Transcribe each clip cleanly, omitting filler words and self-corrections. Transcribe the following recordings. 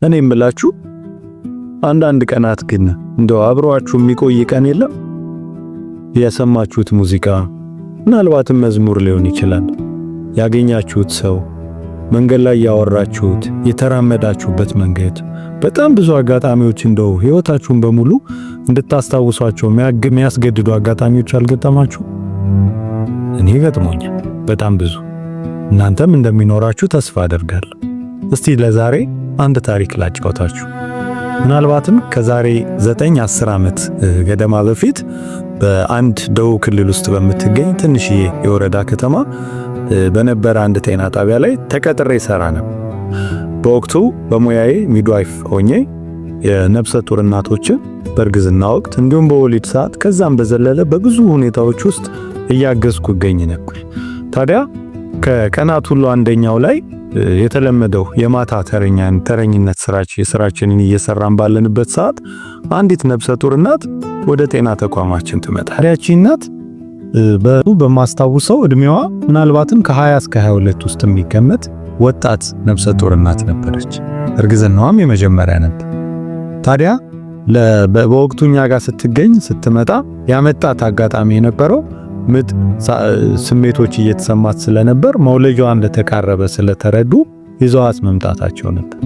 እኔ እምላችሁ አንዳንድ ቀናት ግን እንደው አብሯችሁ የሚቆይ ቀን የለም? የሰማችሁት ሙዚቃ ምናልባትም መዝሙር ሊሆን ይችላል። ያገኛችሁት ሰው፣ መንገድ ላይ ያወራችሁት፣ የተራመዳችሁበት መንገድ፣ በጣም ብዙ አጋጣሚዎች እንደው ህይወታችሁን በሙሉ እንድታስታውሷቸው የሚያስገድዱ አጋጣሚዎች አልገጠማችሁ? እኔ ገጥሞኛል በጣም ብዙ። እናንተም እንደሚኖራችሁ ተስፋ አደርጋለሁ። እስቲ ለዛሬ አንድ ታሪክ ላጫውታችሁ። ምናልባትም ከዛሬ 9-10 ዓመት ገደማ በፊት በአንድ ደቡብ ክልል ውስጥ በምትገኝ ትንሽዬ የወረዳ ከተማ በነበረ አንድ ጤና ጣቢያ ላይ ተቀጥሬ ሰራ ነበር። በወቅቱ በሙያዬ ሚድዋይፍ ሆኜ የነፍሰ ጡር እናቶችን በእርግዝና ወቅት እንዲሁም በወሊድ ሰዓት ከዛም በዘለለ በብዙ ሁኔታዎች ውስጥ እያገዝኩ እገኝ ነበር። ታዲያ ከቀናት ሁሉ አንደኛው ላይ የተለመደው የማታ ተረኝነት ስራችንን እየሰራን ባለንበት ሰዓት አንዲት ነፍሰ ጡር እናት ወደ ጤና ተቋማችን ትመጣለች። ያቺ እናት በማስታውሰው እድሜዋ ምናልባትም ከ20 እስከ 22 ውስጥ የሚገመት ወጣት ነፍሰ ጡር እናት ነበረች። እርግዝናዋም የመጀመሪያ ነበር። ታዲያ በወቅቱ እኛ ጋር ስትመጣ ያመጣት አጋጣሚ የነበረው ምጥ ስሜቶች እየተሰማት ስለነበር መውለጃዋ እንደተቃረበ ስለተረዱ ይዘዋት መምጣታቸው ነበር።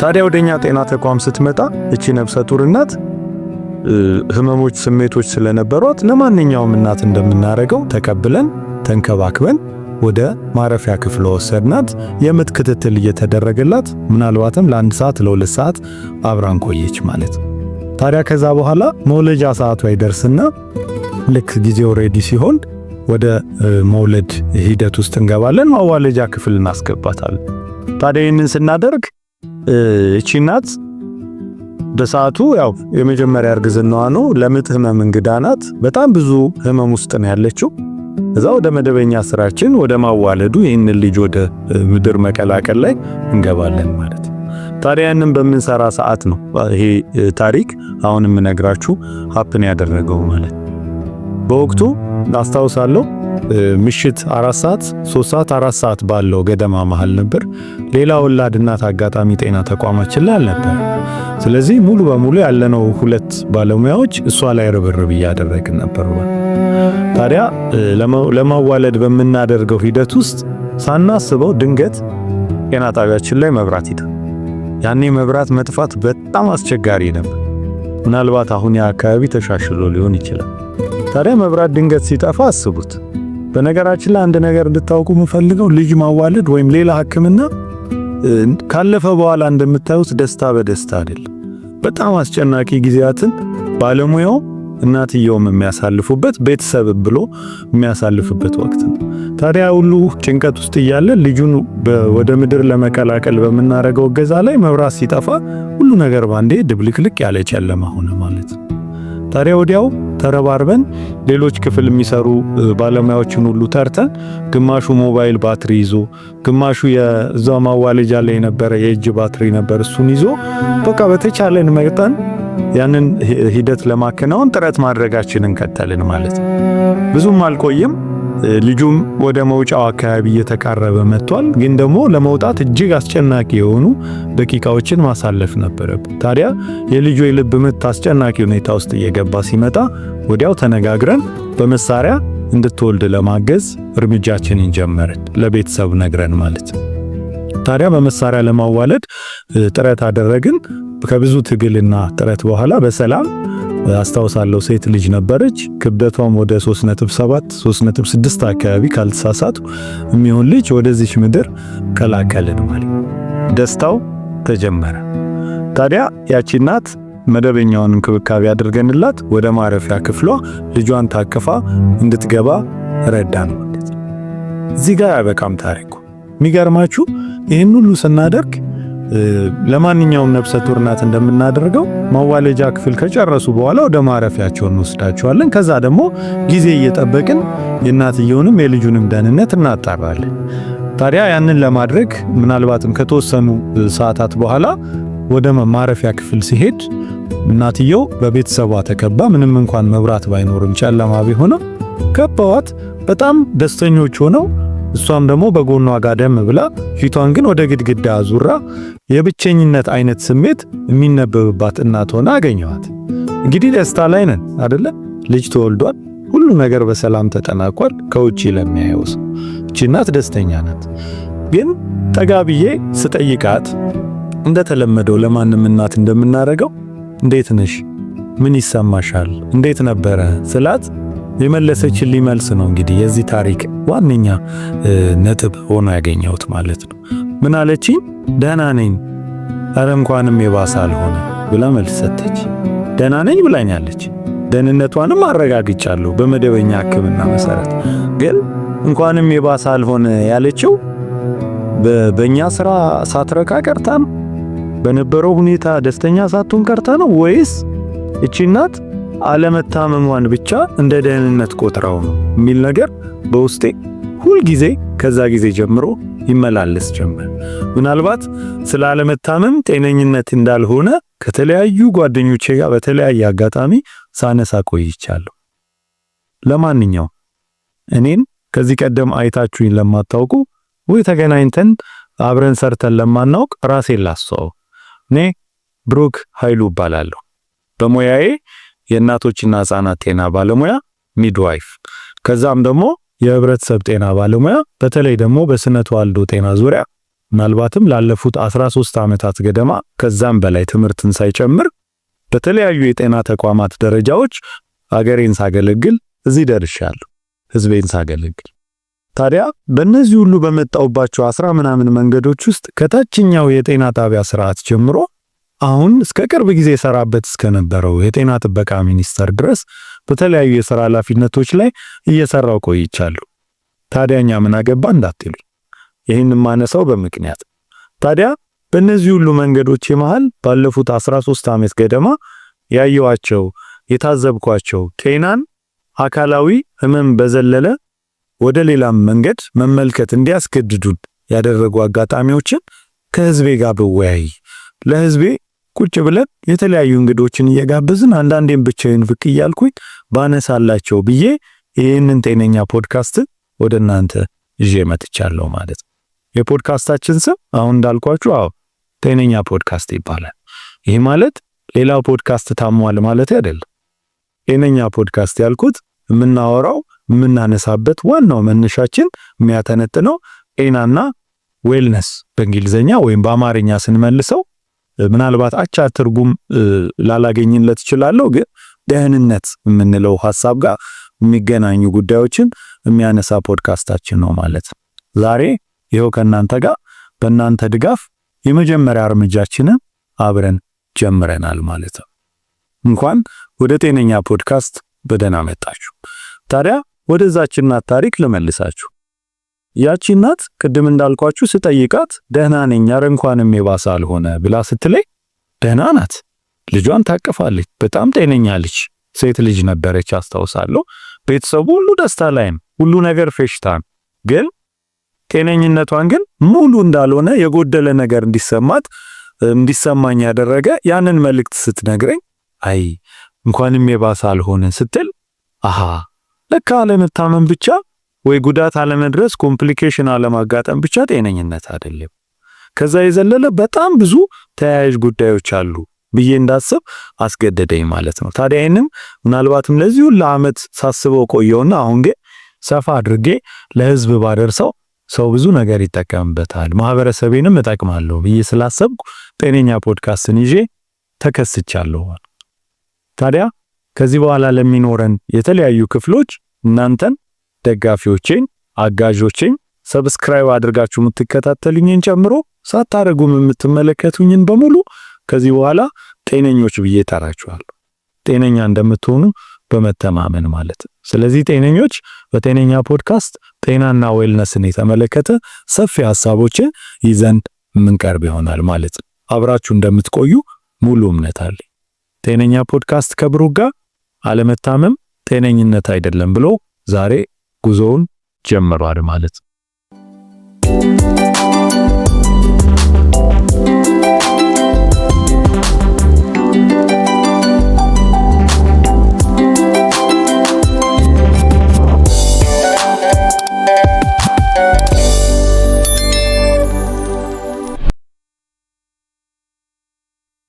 ታዲያ ወደኛ ጤና ተቋም ስትመጣ እቺ ነፍሰ ጡር እናት ህመሞች፣ ስሜቶች ስለነበሯት ለማንኛውም እናት እንደምናረገው ተቀብለን ተንከባክበን ወደ ማረፊያ ክፍል ወሰድናት። የምጥ ክትትል እየተደረገላት ምናልባትም ለ1 ሰዓት ለ2 ሰዓት አብራን ቆየች ማለት ነው። ታዲያ ከዛ በኋላ መውለጃ ሰዓቷ ይደርስና ልክ ጊዜው ሬዲ ሲሆን ወደ መውለድ ሂደት ውስጥ እንገባለን። ማዋለጃ ክፍል እናስገባታለን። ታዲያ ይህንን ስናደርግ እቺ እናት በሰዓቱ ያው የመጀመሪያ እርግዝናዋ ነው። ለምጥ ህመም እንግዳ ናት። በጣም ብዙ ህመም ውስጥ ነው ያለችው። እዛ ወደ መደበኛ ስራችን ወደ ማዋለዱ ይህንን ልጅ ወደ ምድር መቀላቀል ላይ እንገባለን ማለት ነው። ታዲያ ያንን በምንሰራ ሰዓት ነው ይሄ ታሪክ አሁን የምነግራችሁ ሀፕን ያደረገው ማለት ነው። በወቅቱ አስታውሳለሁ ምሽት 4 ሰዓት 3 ሰዓት 4 ሰዓት ባለው ገደማ መሃል ነበር። ሌላ ወላድ እናት አጋጣሚ ጤና ተቋማችን ላይ አልነበር። ስለዚህ ሙሉ በሙሉ ያለነው 2 ባለሙያዎች እሷ ላይ ርብርብ እያደረግን ነበር። ታዲያ ለማዋለድ በምናደርገው ሂደት ውስጥ ሳናስበው ድንገት ጤና ጣቢያችን ላይ መብራት ይጠፋል። ያኔ መብራት መጥፋት በጣም አስቸጋሪ ነበር። ምናልባት አሁን ያ አካባቢ ተሻሽሎ ሊሆን ይችላል። ታዲያ መብራት ድንገት ሲጠፋ አስቡት። በነገራችን ላይ አንድ ነገር እንድታውቁ የምፈልገው ልጅ ማዋለድ ወይም ሌላ ሕክምና ካለፈ በኋላ እንደምታዩት ደስታ በደስታ አይደለም። በጣም አስጨናቂ ጊዜያትን ባለሙያው እናትየውም የሚያሳልፉበት ቤተሰብ ብሎ የሚያሳልፍበት ወቅት ነው። ታዲያ ሁሉ ጭንቀት ውስጥ እያለ ልጁን ወደ ምድር ለመቀላቀል በምናረገው እገዛ ላይ መብራት ሲጠፋ ሁሉ ነገር ባንዴ ድብልቅልቅ ያለ ጨለማ ሆነ ማለት ነው። ታዲያ ወዲያው ተረባርበን ሌሎች ክፍል የሚሰሩ ባለሙያዎችን ሁሉ ተርተን ግማሹ ሞባይል ባትሪ ይዞ፣ ግማሹ የዛው ማዋለጃ ላይ የነበረ የእጅ ባትሪ ነበር፣ እሱን ይዞ በቃ በተቻለን መጠን ያንን ሂደት ለማከናወን ጥረት ማድረጋችንን ቀጠልን ማለት ነው። ብዙም አልቆየም። ልጁም ወደ መውጫው አካባቢ እየተቃረበ መጥቷል። ግን ደግሞ ለመውጣት እጅግ አስጨናቂ የሆኑ ደቂቃዎችን ማሳለፍ ነበረብን። ታዲያ የልጁ የልብ ምት አስጨናቂ ሁኔታ ውስጥ እየገባ ሲመጣ ወዲያው ተነጋግረን በመሳሪያ እንድትወልድ ለማገዝ እርምጃችንን ጀመርን፣ ለቤተሰብ ነግረን ማለት ነው። ታዲያ በመሳሪያ ለማዋለድ ጥረት አደረግን። ከብዙ ትግልና ጥረት በኋላ በሰላም አስታውሳለሁ ሴት ልጅ ነበረች። ክብደቷም ወደ 3.7 3.6 አካባቢ ካልተሳሳቱ የሚሆን ልጅ ወደዚች ምድር ቀላቀልን ማለት ደስታው ተጀመረ። ታዲያ ያቺ እናት መደበኛውን እንክብካቤ አድርገንላት ወደ ማረፊያ ክፍሏ ልጇን ታቅፋ እንድትገባ ረዳን ማለት ነው። እዚህ ጋር ያበቃም ታሪኩ። የሚገርማችሁ ይህን ሁሉ ስናደርግ ለማንኛውም ነፍሰ ጡር እናት እንደምናደርገው ማዋለጃ ክፍል ከጨረሱ በኋላ ወደ ማረፊያቸው እንወስዳቸዋለን። ከዛ ደግሞ ጊዜ እየጠበቅን የእናትየውንም የልጁንም ደህንነት እናጣራለን። ታዲያ ያንን ለማድረግ ምናልባትም ከተወሰኑ ሰዓታት በኋላ ወደ ማረፊያ ክፍል ሲሄድ እናትየው በቤተሰቧ ተከባ፣ ምንም እንኳን መብራት ባይኖርም ጨለማ ቢሆንም ከበዋት በጣም ደስተኞች ሆነው እሷም ደግሞ በጎኗ ጋደም ብላ ፊቷን ግን ወደ ግድግዳ አዙራ የብቸኝነት አይነት ስሜት የሚነበብባት እናት ሆና አገኘኋት። እንግዲህ ደስታ ላይ ነን አይደለ? ልጅ ተወልዷል። ሁሉ ነገር በሰላም ተጠናቋል። ከውጪ ለሚያየው ሰው እቺ እናት ደስተኛ ናት። ግን ጠጋ ብዬ ስጠይቃት እንደተለመደው ለማንም እናት እንደምናረገው እንዴት ነሽ? ምን ይሰማሻል? እንዴት ነበረ ስላት የመለሰችልኝ መልስ ነው እንግዲህ የዚህ ታሪክ ዋነኛ ነጥብ ሆኖ ያገኘሁት ማለት ነው። ምን አለችኝ? ደህና ነኝ፣ ኧረ እንኳንም የባሰ አልሆነ ብላ መልስ ሰጠች። ደህና ነኝ ብላኛለች። ደህንነቷንም አረጋግጫለሁ በመደበኛ ሕክምና መሰረት። ግን እንኳንም የባሰ አልሆነ ያለችው በእኛ ስራ ሳትረካ ቀርታ ነው? በነበረው ሁኔታ ደስተኛ ሳትሆን ቀርታ ነው? ወይስ እቺ እናት አለመታመሟን ብቻ እንደ ደህንነት ቆጥራው ነው የሚል ነገር በውስጤ ሁል ጊዜ ከዛ ጊዜ ጀምሮ ይመላለስ ጀመር። ምናልባት ስለ አለመታመም ጤነኝነት እንዳልሆነ ከተለያዩ ጓደኞቼ ጋር በተለያየ አጋጣሚ ሳነሳ ቆይቻለሁ። ለማንኛውም እኔን ከዚህ ቀደም አይታችሁኝ ለማታውቁ ወይ ተገናኝተን አብረን ሰርተን ለማናውቅ ራሴን ላስተዋውቅ። እኔ ብሩክ ኃይሉ እባላለሁ። በሙያዬ የእናቶችና ሕፃናት ጤና ባለሙያ ሚድዋይፍ፣ ከዛም ደግሞ የህብረተሰብ ጤና ባለሙያ በተለይ ደግሞ በስነ ተዋልዶ ጤና ዙሪያ ምናልባትም ላለፉት 13 ዓመታት ገደማ ከዛም በላይ ትምህርትን ሳይጨምር በተለያዩ የጤና ተቋማት ደረጃዎች አገሬን ሳገለግል እዚህ ደርሻለሁ፣ ህዝቤን ሳገለግል። ታዲያ በእነዚህ ሁሉ በመጣውባቸው 10 ምናምን መንገዶች ውስጥ ከታችኛው የጤና ጣቢያ ስርዓት ጀምሮ አሁን እስከ ቅርብ ጊዜ ሰራበት እስከነበረው የጤና ጥበቃ ሚኒስቴር ድረስ በተለያዩ የሥራ ኃላፊነቶች ላይ እየሰራው ቆይቻለሁ። ታዲያኛ ምን አገባ እንዳትሉ፣ ይህን ማነሳው በምክንያት ታዲያ በእነዚህ ሁሉ መንገዶች መሃል ባለፉት 13 ዓመት ገደማ ያየዋቸው የታዘብኳቸው ጤናን አካላዊ ህመም በዘለለ ወደ ሌላም መንገድ መመልከት እንዲያስገድዱን ያደረጉ አጋጣሚዎችን ከህዝቤ ጋር በወያይ ለህዝቤ ቁጭ ብለን የተለያዩ እንግዶችን እየጋበዝን አንዳንዴም ብቻዬን ብቅ እያልኩኝ ባነሳላቸው ብዬ ይህንን ጤነኛ ፖድካስት ወደ እናንተ ይዤ መጥቻለሁ ማለት ነው። የፖድካስታችን ስም አሁን እንዳልኳችሁ ጤነኛ ፖድካስት ይባላል። ይህ ማለት ሌላው ፖድካስት ታሟል ማለት አይደለም። ጤነኛ ፖድካስት ያልኩት የምናወራው የምናነሳበት ዋናው መነሻችን የሚያተነጥነው ጤናና ዌልነስ በእንግሊዘኛ ወይም በአማርኛ ስንመልሰው ምናልባት አቻ ትርጉም ላላገኝለት እችላለሁ፣ ግን ደህንነት የምንለው ሐሳብ ጋር የሚገናኙ ጉዳዮችን የሚያነሳ ፖድካስታችን ነው ማለት ነው። ዛሬ ይኸው ከእናንተ ጋር በእናንተ ድጋፍ የመጀመሪያ እርምጃችንን አብረን ጀምረናል ማለት ነው። እንኳን ወደ ጤነኛ ፖድካስት በደህና መጣችሁ። ታዲያ ወደዛች እናት ታሪክ ልመልሳችሁ። ያቺ እናት ቅድም እንዳልኳችሁ ስጠይቃት ደህና ነኝ ኧረ እንኳንም የባሰ አልሆነ ብላ ስትለይ ደህና ናት። ልጇን ታቅፋለች። በጣም ጤነኛ ልጅ ሴት ልጅ ነበረች አስታውሳለሁ። ቤተሰቡ ሁሉ ደስታ ላይ ነው። ሁሉ ነገር ፌሽታ ነው። ግን ጤነኝነቷን ግን ሙሉ እንዳልሆነ የጎደለ ነገር እንዲሰማኝ ያደረገ ያንን መልእክት ስትነግረኝ አይ እንኳንም የባሰ አልሆነ ስትል ለካ አለመታመም ብቻ ወይ ጉዳት አለመድረስ ኮምፕሊኬሽን አለማጋጠም ብቻ ጤነኝነት አይደለም። ከዛ የዘለለ በጣም ብዙ ተያያዥ ጉዳዮች አሉ ብዬ እንዳስብ አስገደደኝ ማለት ነው። ታዲያ ይሄንም ምናልባትም ለዚህ ሁሉ ዓመት ሳስበው ቆየውና አሁን ግን ሰፋ አድርጌ ለህዝብ ባደርሰው ሰው ብዙ ነገር ይጠቀምበታል፣ ማህበረሰቤንም እጠቅማለሁ ብዬ ስላሰብኩ ጤነኛ ፖድካስትን ይዤ ተከስቻለሁ። ታዲያ ከዚህ በኋላ ለሚኖረን የተለያዩ ክፍሎች እናንተን ደጋፊዎቼን፣ አጋዦቼን ሰብስክራይብ አድርጋችሁ የምትከታተሉኝን ጨምሮ ሳታረጉም የምትመለከቱኝን በሙሉ ከዚህ በኋላ ጤነኞች ብዬ ተራችኋለሁ። ጤነኛ እንደምትሆኑ በመተማመን ማለት ነው። ስለዚህ ጤነኞች በጤነኛ ፖድካስት ጤናና ዌልነስን የተመለከተ ሰፊ ሐሳቦችን ይዘን የምንቀርብ ይሆናል ማለት ነው። አብራችሁ እንደምትቆዩ ሙሉ እምነት አለኝ። ጤነኛ ፖድካስት ከብሩክ ጋር አለመታመም ጤነኝነት አይደለም ብሎ ዛሬ ጉዞውን ጀምሯል ማለት ነው።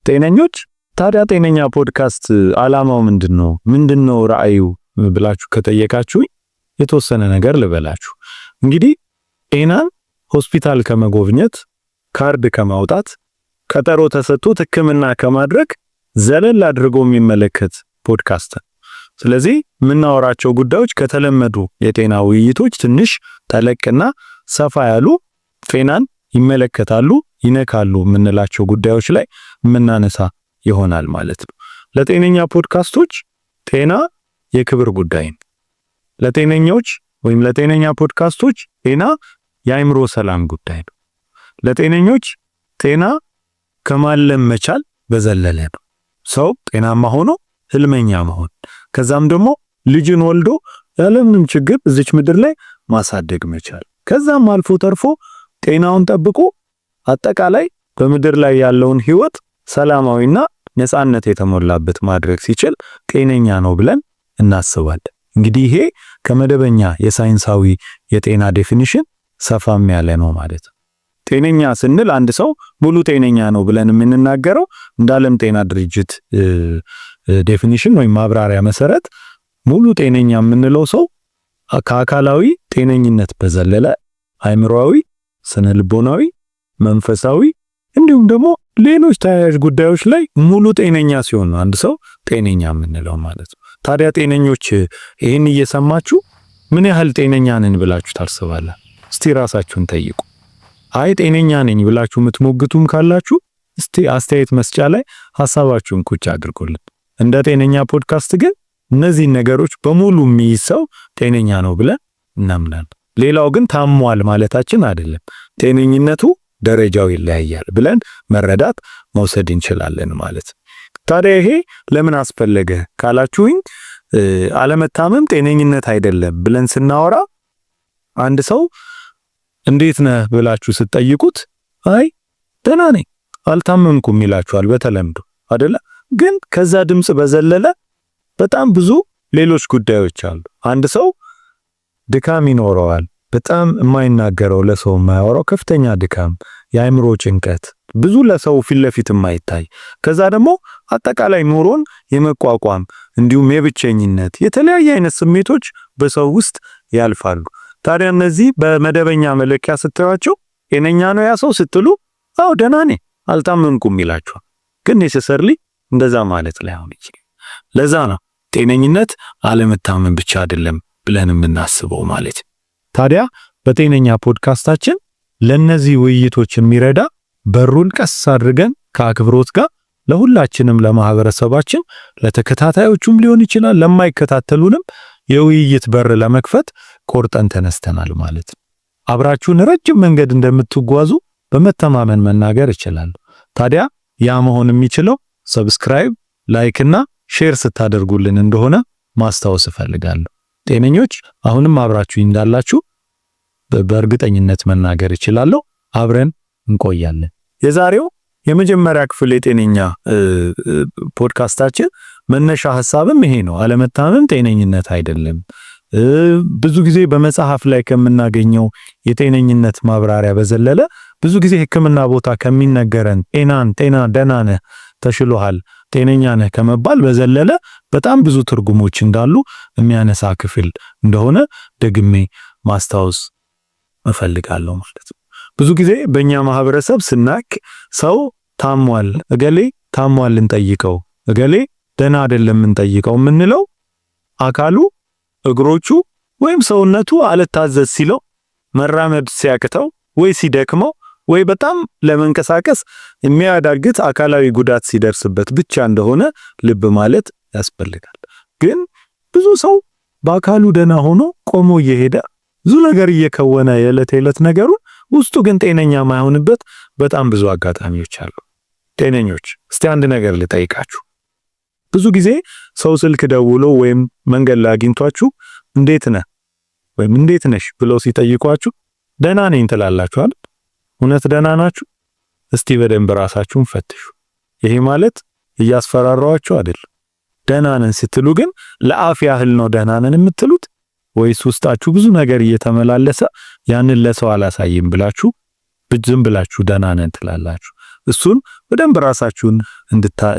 ጤነኞች። ታዲያ ጤነኛ ፖድካስት ዓላማው ምንድነው? ምንድነው ራዕዩ ብላችሁ ከጠየቃችሁ የተወሰነ ነገር ልበላችሁ። እንግዲህ ጤናን ሆስፒታል ከመጎብኘት፣ ካርድ ከማውጣት፣ ቀጠሮ ተሰጥቶት ሕክምና ከማድረግ ዘለል አድርጎ የሚመለከት ፖድካስት። ስለዚህ የምናወራቸው ጉዳዮች ከተለመዱ የጤና ውይይቶች ትንሽ ጠለቅና ሰፋ ያሉ ጤናን ይመለከታሉ፣ ይነካሉ የምንላቸው ጉዳዮች ላይ የምናነሳ ይሆናል ማለት ነው። ለጤነኛ ፖድካስቶች ጤና የክብር ጉዳይ ነው። ለጤነኞች ወይም ለጤነኛ ፖድካስቶች ጤና የአእምሮ ሰላም ጉዳይ ነው። ለጤነኞች ጤና ከማለም መቻል በዘለለ ነው። ሰው ጤናማ ሆኖ ህልመኛ መሆን፣ ከዛም ደግሞ ልጅን ወልዶ ያለምንም ችግር እዚች ምድር ላይ ማሳደግ መቻል፣ ከዛም አልፎ ተርፎ ጤናውን ጠብቆ አጠቃላይ በምድር ላይ ያለውን ህይወት ሰላማዊና ነፃነት የተሞላበት ማድረግ ሲችል ጤነኛ ነው ብለን እናስባለን። እንግዲህ ይሄ ከመደበኛ የሳይንሳዊ የጤና ዴፊኒሽን ሰፋም ያለ ነው ማለት ነው። ጤነኛ ስንል አንድ ሰው ሙሉ ጤነኛ ነው ብለን የምንናገረው እንደ ዓለም ጤና ድርጅት ዴፊኒሽን ወይም ማብራሪያ መሰረት ሙሉ ጤነኛ የምንለው ሰው ከአካላዊ ጤነኝነት በዘለለ አእምሮአዊ፣ ስነልቦናዊ፣ መንፈሳዊ እንዲሁም ደግሞ ሌሎች ተያያዥ ጉዳዮች ላይ ሙሉ ጤነኛ ሲሆን ነው አንድ ሰው ጤነኛ የምንለው ማለት ነው። ታዲያ ጤነኞች ይህን እየሰማችሁ ምን ያህል ጤነኛ ነን ብላችሁ ታስባላችሁ? እስቲ ራሳችሁን ጠይቁ። አይ ጤነኛ ነኝ ብላችሁ የምትሞግቱም ካላችሁ እስቲ አስተያየት መስጫ ላይ ሐሳባችሁን ቁጭ አድርጉልን። እንደ ጤነኛ ፖድካስት ግን እነዚህ ነገሮች በሙሉ የሚይዝ ሰው ጤነኛ ነው ብለን እናምናለን። ሌላው ግን ታሟል ማለታችን አይደለም። ጤነኝነቱ ደረጃው ይለያያል ብለን መረዳት መውሰድ እንችላለን ማለት። ታዲያ ይሄ ለምን አስፈለገ ካላችሁኝ አለመታመም ጤነኝነት አይደለም ብለን ስናወራ አንድ ሰው እንዴት ነህ ብላችሁ ስትጠይቁት አይ ደህና ነኝ አልታመምኩም ይላችኋል በተለምዶ አይደለ? ግን ከዛ ድምጽ በዘለለ በጣም ብዙ ሌሎች ጉዳዮች አሉ። አንድ ሰው ድካም ይኖረዋል። በጣም የማይናገረው ለሰው የማያወራው ከፍተኛ ድካም፣ የአእምሮ ጭንቀት፣ ብዙ ለሰው ፊት ለፊት የማይታይ ከዛ ደግሞ አጠቃላይ ኑሮን የመቋቋም እንዲሁም የብቸኝነት የተለያየ አይነት ስሜቶች በሰው ውስጥ ያልፋሉ። ታዲያ እነዚህ በመደበኛ መለኪያ ስታዩቸው ጤነኛ ነው ያ ሰው ስትሉ አው ደህና ነኝ አልታመምኩም ይላችኋል። ግን ኔሰሰርሊ እንደዛ ማለት ላይሆን ይችላል። ለዛ ነው ጤነኝነት አለመታመም ብቻ አይደለም ብለን የምናስበው ማለት። ታዲያ በጤነኛ ፖድካስታችን ለነዚህ ውይይቶች የሚረዳ በሩን ቀስ አድርገን ከአክብሮት ጋር ለሁላችንም ለማህበረሰባችን ለተከታታዮቹም ሊሆን ይችላል ለማይከታተሉንም የውይይት በር ለመክፈት ቆርጠን ተነስተናል ማለት ነው። አብራችሁን ረጅም መንገድ እንደምትጓዙ በመተማመን መናገር ይችላል። ታዲያ ያ መሆን የሚችለው ሰብስክራይብ፣ ላይክ እና ሼር ስታደርጉልን እንደሆነ ማስታወስ እፈልጋለሁ። ጤነኞች አሁንም አብራችሁ እንዳላችሁ በእርግጠኝነት መናገር እችላለሁ። አብረን እንቆያለን። የዛሬው የመጀመሪያ ክፍል የጤነኛ ፖድካስታችን መነሻ ሐሳብም ይሄ ነው። አለመታመም ጤነኝነት አይደለም። ብዙ ጊዜ በመጽሐፍ ላይ ከምናገኘው የጤነኝነት ማብራሪያ በዘለለ ብዙ ጊዜ ሕክምና ቦታ ከሚነገረን ጤና ደህና ነህ፣ ተሽሎሃል፣ ጤነኛ ነህ ከመባል በዘለለ በጣም ብዙ ትርጉሞች እንዳሉ የሚያነሳ ክፍል እንደሆነ ደግሜ ማስታወስ እፈልጋለሁ ማለት ነው። ብዙ ጊዜ በእኛ ማህበረሰብ ስናክ ሰው ታሟል፣ እገሌ ታሟል እንጠይቀው፣ እገሌ ደህና አይደለም እንጠይቀው የምንለው አካሉ እግሮቹ ወይም ሰውነቱ አልታዘዝ ሲለው፣ መራመድ ሲያቅተው፣ ወይ ሲደክመው፣ ወይ በጣም ለመንቀሳቀስ የሚያዳግት አካላዊ ጉዳት ሲደርስበት ብቻ እንደሆነ ልብ ማለት ያስፈልጋል። ግን ብዙ ሰው በአካሉ ደህና ሆኖ ቆሞ እየሄደ ብዙ ነገር እየከወነ የዕለት የዕለት ነገሩን ውስጡ ግን ጤነኛ ማይሆንበት በጣም ብዙ አጋጣሚዎች አሉ። ጤነኞች እስቲ አንድ ነገር ልጠይቃችሁ። ብዙ ጊዜ ሰው ስልክ ደውሎ ወይም መንገድ ላይ አግኝቷችሁ እንዴት ነህ ወይም እንዴት ነሽ ብለው ሲጠይቋችሁ ደህና ነኝ ትላላችሁ አይደል? እውነት ደህና ናችሁ? እስቲ በደንብ ራሳችሁን ፈትሹ። ይሄ ማለት እያስፈራራችሁ አይደል? ደህና ነን ስትሉ ግን ለአፍ ያህል ነው ደህና ነን የምትሉት ወይስ ውስጣችሁ ብዙ ነገር እየተመላለሰ ያንን ለሰው አላሳይም ብላችሁ ዝም ብላችሁ ደህና ነን ትላላችሁ? እሱን በደንብ ራሳችሁን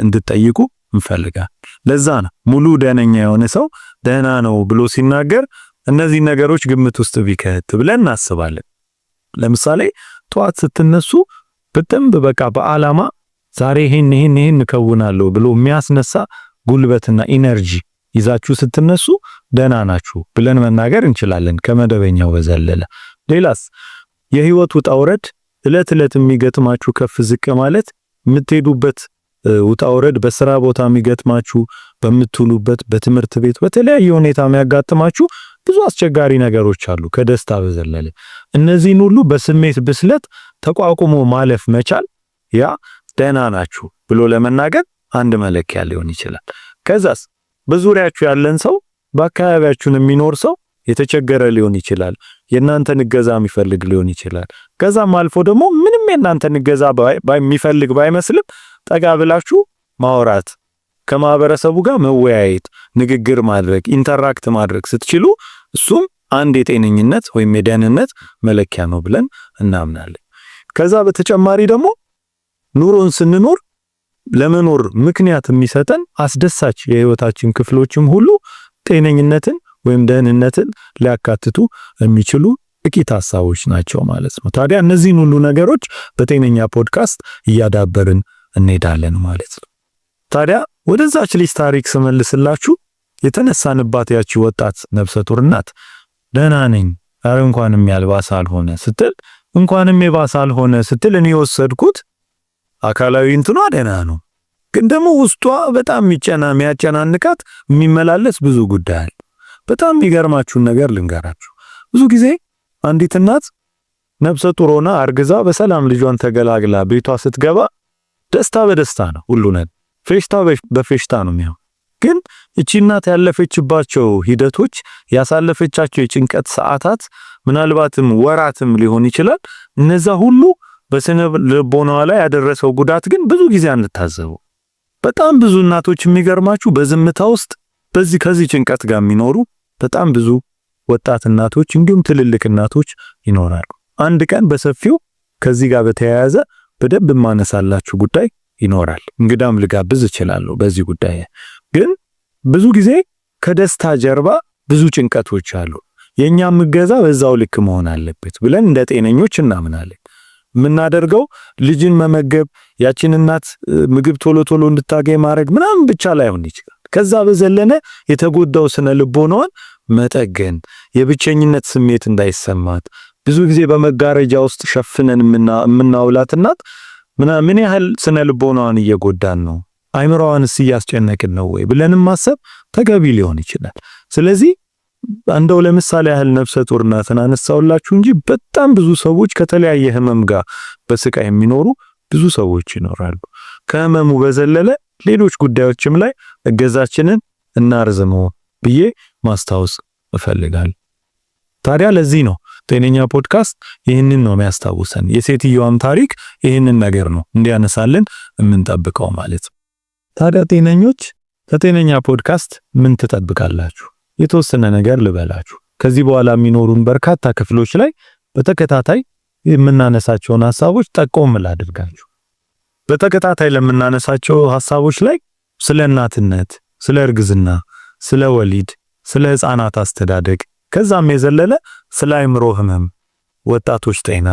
እንድትጠይቁ እንፈልጋለን። ለዛ ነው ሙሉ ደህነኛ የሆነ ሰው ደህና ነው ብሎ ሲናገር እነዚህ ነገሮች ግምት ውስጥ ቢከት ብለን እናስባለን። ለምሳሌ ጠዋት ስትነሱ በደንብ በቃ በዓላማ ዛሬ ይሄን እከውናለሁ ብሎ የሚያስነሳ ጉልበትና ኢነርጂ ይዛችሁ ስትነሱ ደህና ናችሁ ብለን መናገር እንችላለን ከመደበኛው በዘለለ። ሌላስ የህይወት ውጣ ውረድ እለት የሚገጥማችሁ ከፍ ዝቅ ማለት የምትሄዱበት ውጣ ውረድ በስራ ቦታ የሚገጥማችሁ በምትውሉበት በትምህርት ቤት በተለያየ ሁኔታ የሚያጋጥማችሁ ብዙ አስቸጋሪ ነገሮች አሉ ከደስታ በዘለለ። እነዚህን ሁሉ በስሜት ብስለት ተቋቁሞ ማለፍ መቻል ያ ደህና ናችሁ ብሎ ለመናገር አንድ መለኪያ ሊሆን ይችላል። ከዛስ በዙሪያችሁ ያለን ሰው በአካባቢያችሁ የሚኖር ሰው የተቸገረ ሊሆን ይችላል፣ የእናንተን እገዛ የሚፈልግ ሊሆን ይችላል። ከዛም አልፎ ደግሞ ምንም የእናንተን እገዛ የሚፈልግ ባይመስልም ጠጋ ብላችሁ ማውራት፣ ከማህበረሰቡ ጋር መወያየት፣ ንግግር ማድረግ፣ ኢንተራክት ማድረግ ስትችሉ እሱም አንድ የጤነኝነት ወይም የደህንነት መለኪያ ነው ብለን እናምናለን። ከዛ በተጨማሪ ደግሞ ኑሮን ስንኖር ለመኖር ምክንያት የሚሰጠን አስደሳች የህይወታችን ክፍሎችም ሁሉ ጤነኝነትን ወይም ደህንነትን ሊያካትቱ የሚችሉ ጥቂት ሐሳቦች ናቸው ማለት ነው። ታዲያ እነዚህን ሁሉ ነገሮች በጤነኛ ፖድካስት እያዳበርን እንሄዳለን ማለት ነው። ታዲያ ወደዛች ልጅ ታሪክ ስመልስላችሁ የተነሳንባት ያቺ ወጣት ነፍሰ ጡር እናት ደህና ነኝ ኧረ እንኳንም ያልባሰ አልሆነ ስትል እኔ የወሰድኩት አካላዊ እንትኗ ደህና ነው፣ ግን ደግሞ ውስጧ በጣም የሚያጨናንቃት የሚመላለስ ብዙ ጉዳይ አለ። በጣም የሚገርማችሁን ነገር ልንገራችሁ። ብዙ ጊዜ አንዲት እናት ነፍሰ ጡር ሆና አርግዛ በሰላም ልጇን ተገላግላ ቤቷ ስትገባ ደስታ በደስታ ነው ሁሉ ነገር፣ ፌሽታ በፌሽታ ነው የሚሆነው። ግን እቺ እናት ያለፈችባቸው ሂደቶች ያሳለፈቻቸው የጭንቀት ሰዓታት ምናልባትም ወራትም ሊሆን ይችላል። እነዛ ሁሉ በስነ ልቦናዋ ላይ ያደረሰው ጉዳት ግን ብዙ ጊዜ አንታዘበው። በጣም ብዙ እናቶች የሚገርማችሁ በዝምታ ውስጥ ከዚህ ጭንቀት ጋር የሚኖሩ በጣም ብዙ ወጣት እናቶች እንዲሁም ትልልቅ እናቶች ይኖራሉ። አንድ ቀን በሰፊው ከዚህ ጋር በተያያዘ በደንብ ማነሳላችሁ ጉዳይ ይኖራል። እንግዳም ልጋብዝ እችላለሁ በዚህ ጉዳይ። ግን ብዙ ጊዜ ከደስታ ጀርባ ብዙ ጭንቀቶች አሉ። የኛም እገዛ በዛው ልክ መሆን አለበት ብለን እንደ ጤነኞች እናምናለን። የምናደርገው ልጅን መመገብ፣ ያችን እናት ምግብ ቶሎ እንድታገኝ ማድረግ ምናምን ብቻ ላይሆን ይችላል። ከዛ በዘለነ የተጎዳው ስነ ልቦናዋን መጠገን፣ የብቸኝነት ስሜት እንዳይሰማት ብዙ ጊዜ በመጋረጃ ውስጥ ሸፍነን የምናውላት እናት ምን ያህል ስነ ልቦናዋን እየጎዳን ነው፣ አይምሮዋንስ እያስጨነቅን ነው ወይ ብለንም ማሰብ ተገቢ ሊሆን ይችላል። ስለዚህ እንደው ለምሳሌ ያህል ነፍሰ ጡር እናትን አነሳውላችሁ እንጂ በጣም ብዙ ሰዎች ከተለያየ ህመም ጋር በስቃይ የሚኖሩ ብዙ ሰዎች ይኖራሉ። ከህመሙ በዘለለ ሌሎች ጉዳዮችም ላይ እገዛችንን እናርዝመው ብዬ ማስታወስ እፈልጋለሁ። ታዲያ ለዚህ ነው ጤነኛ ፖድካስት ይህንን ነው የሚያስታውሰን። የሴትዮዋም ታሪክ ይህንን ነገር ነው እንዲያነሳልን የምንጠብቀው ማለት ነው። ታዲያ ጤነኞች ከጤነኛ ፖድካስት ምን ትጠብቃላችሁ? የተወሰነ ነገር ልበላችሁ። ከዚህ በኋላ የሚኖሩን በርካታ ክፍሎች ላይ በተከታታይ የምናነሳቸውን ሐሳቦች ጠቆም ላድርጋችሁ። በተከታታይ ለምናነሳቸው ሐሳቦች ላይ ስለ እናትነት፣ ስለ እርግዝና፣ ስለ ወሊድ፣ ስለ ህፃናት አስተዳደግ ከዛም የዘለለ ስለ አእምሮ ህመም፣ ወጣቶች ጤና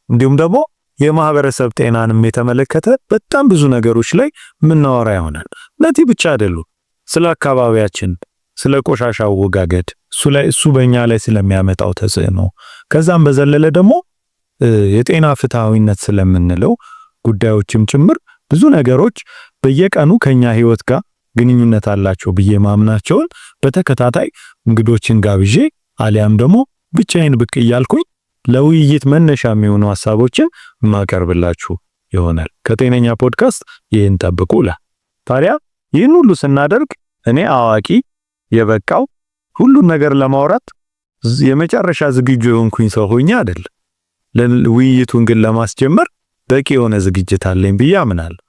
እንዲሁም ደግሞ የማህበረሰብ ጤናንም የተመለከተ በጣም ብዙ ነገሮች ላይ ምናወራ ይሆናል። ለዚህ ብቻ አይደሉም። ስለ አካባቢያችን፣ ስለ ቆሻሻ አወጋገድ፣ እሱ በእኛ ላይ ስለሚያመጣው ተጽዕኖ ከዛም በዘለለ ደግሞ የጤና ፍትሃዊነት ስለምንለው ጉዳዮችም ጭምር ብዙ ነገሮች በየቀኑ ከኛ ህይወት ጋር ግንኙነት አላቸው ብዬ ማምናቸውን በተከታታይ እንግዶችን ጋብዤ አሊያም ደግሞ ብቻዬን ብቅ እያልኩኝ ለውይይት መነሻ የሚሆኑ ሐሳቦችን ማቀርብላችሁ ይሆናል። ከጤነኛ ፖድካስት ይህን ጠብቁላ። ታዲያ ይህን ሁሉ ስናደርግ እኔ አዋቂ የበቃው ሁሉን ነገር ለማውራት የመጨረሻ ዝግጁ የሆንኩኝ ሰው ሆኜ አይደል። ለውይይቱን ግን ለማስጀመር በቂ የሆነ ዝግጅት አለኝ ብዬ አምናለሁ።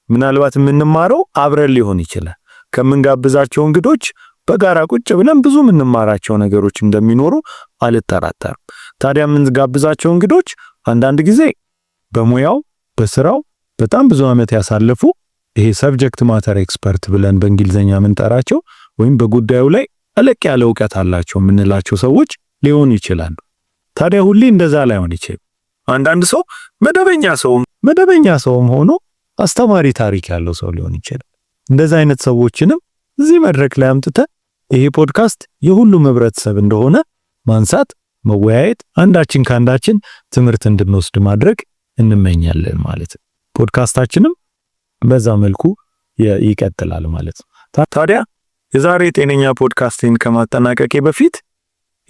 ምናልባት የምንማረው አብረን ሊሆን ይችላል። ከምንጋብዛቸው እንግዶች በጋራ ቁጭ ብለን ብዙ የምንማራቸው ነገሮች እንደሚኖሩ አልጠራጠርም። ታዲያ የምንጋብዛቸው እንግዶች አንዳንድ ጊዜ በሙያው፣ በስራው፣ በጣም ብዙ ዓመት ያሳለፉ ይሄ ሰብጀክት ማተር ኤክስፐርት ብለን በእንግሊዘኛ የምንጠራቸው ወይም በጉዳዩ ላይ ጠለቅ ያለ ዕውቀት አላቸው የምንላቸው ሰዎች ሊሆኑ ይችላሉ። ታዲያ ሁሌ እንደዛ ላይሆን ይችላል። አንዳንድ ሰው መደበኛ ሰውም ሆኖ አስተማሪ ታሪክ ያለው ሰው ሊሆን ይችላል። እንደዛ አይነት ሰዎችንም እዚህ መድረክ ላይ አምጥተን ይሄ ፖድካስት የሁሉም ህብረተሰብ እንደሆነ ማንሳት፣ መወያየት፣ አንዳችን ካንዳችን ትምህርት እንድንወስድ ማድረግ እንመኛለን ማለት ነው። ፖድካስታችንም በዛ መልኩ ይቀጥላል ማለት ነው። ታዲያ የዛሬ ጤነኛ ፖድካስቴን ከማጠናቀቄ በፊት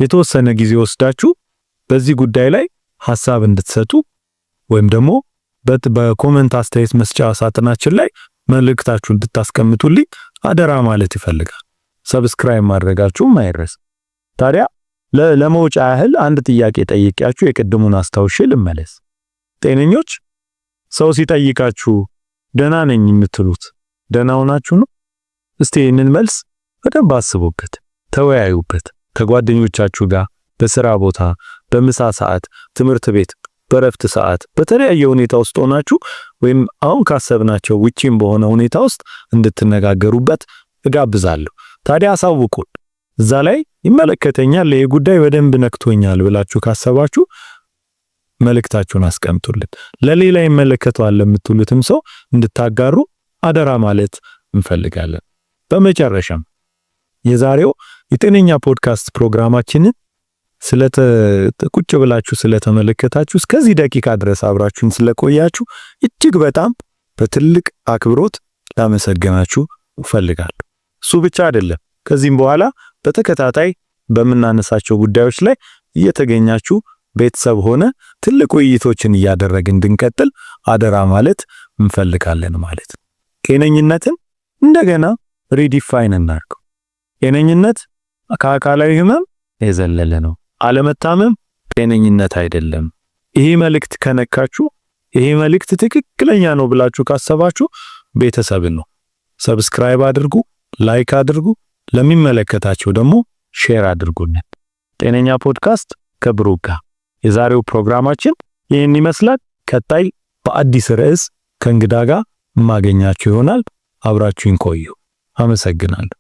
የተወሰነ ጊዜ ወስዳችሁ በዚህ ጉዳይ ላይ ሐሳብ እንድትሰጡ ወይም ደግሞ በኮሜንት አስተያየት መስጫ ሳጥናችን ላይ መልእክታችሁን እንድታስቀምጡልኝ አደራ ማለት ይፈልጋል። ሰብስክራይብ ማድረጋችሁም አይረሳ። ታዲያ ለመውጫ ያህል አንድ ጥያቄ ጠይቄያችሁ የቅድሙን አስታውሼ ልመለስ። ጤነኞች ሰው ሲጠይቃችሁ ደህና ነኝ የምትሉት ደህና ሆናችሁ ነው? እስቲ ይህንን መልስ በደንብ አስቡበት፣ ተወያዩበት። ከጓደኞቻችሁ ጋር በስራ ቦታ፣ በምሳ ሰዓት፣ ትምህርት ቤት፣ በረፍት ሰዓት፣ በተለያየ ሁኔታ ውስጥ ሆናችሁ ወይም አሁን ካሰብናቸው ውጪም በሆነ ሁኔታ ውስጥ እንድትነጋገሩበት እጋብዛለሁ። ታዲያ አሳውቁን። እዛ ላይ ይመለከተኛል፣ ይሄ ጉዳይ በደንብ ነክቶኛል ብላችሁ ካሰባችሁ መልእክታችሁን አስቀምጡልን። ለሌላ ይመለከተዋል ለምትሉትም ሰው እንድታጋሩ አደራ ማለት እንፈልጋለን። በመጨረሻም የዛሬው የጤነኛ ፖድካስት ፕሮግራማችንን ቁጭ ብላችሁ ስለተመለከታችሁ እስከዚህ ደቂቃ ድረስ አብራችሁን ስለቆያችሁ እጅግ በጣም በትልቅ አክብሮት ላመሰግናችሁ እፈልጋለሁ። እሱ ብቻ አይደለም፣ ከዚህም በኋላ በተከታታይ በምናነሳቸው ጉዳዮች ላይ እየተገኛችሁ ቤተሰብ ሆነ ትልቅ ውይይቶችን እያደረግን እንድንቀጥል አደራ ማለት እንፈልጋለን ማለት ነው። ጤነኝነትን እንደገና ሪዲፋይን እናድርገው። ጤነኝነት ከአካላዊ ህመም የዘለለ ነው። አለመታመም ጤነኝነት አይደለም። ይሄ መልእክት ከነካችሁ፣ ይሄ መልእክት ትክክለኛ ነው ብላችሁ ካሰባችሁ ቤተሰብን ነው። ሰብስክራይብ አድርጉ፣ ላይክ አድርጉ፣ ለሚመለከታቸው ደግሞ ሼር አድርጉልን። ጤነኛ ፖድካስት ከብሩክ ጋር የዛሬው ፕሮግራማችን ይህን ይመስላል። ቀጣይ በአዲስ ርዕስ ከእንግዳ ጋር ማገኛችሁ ይሆናል። አብራችሁን ቆዩ። አመሰግናለሁ።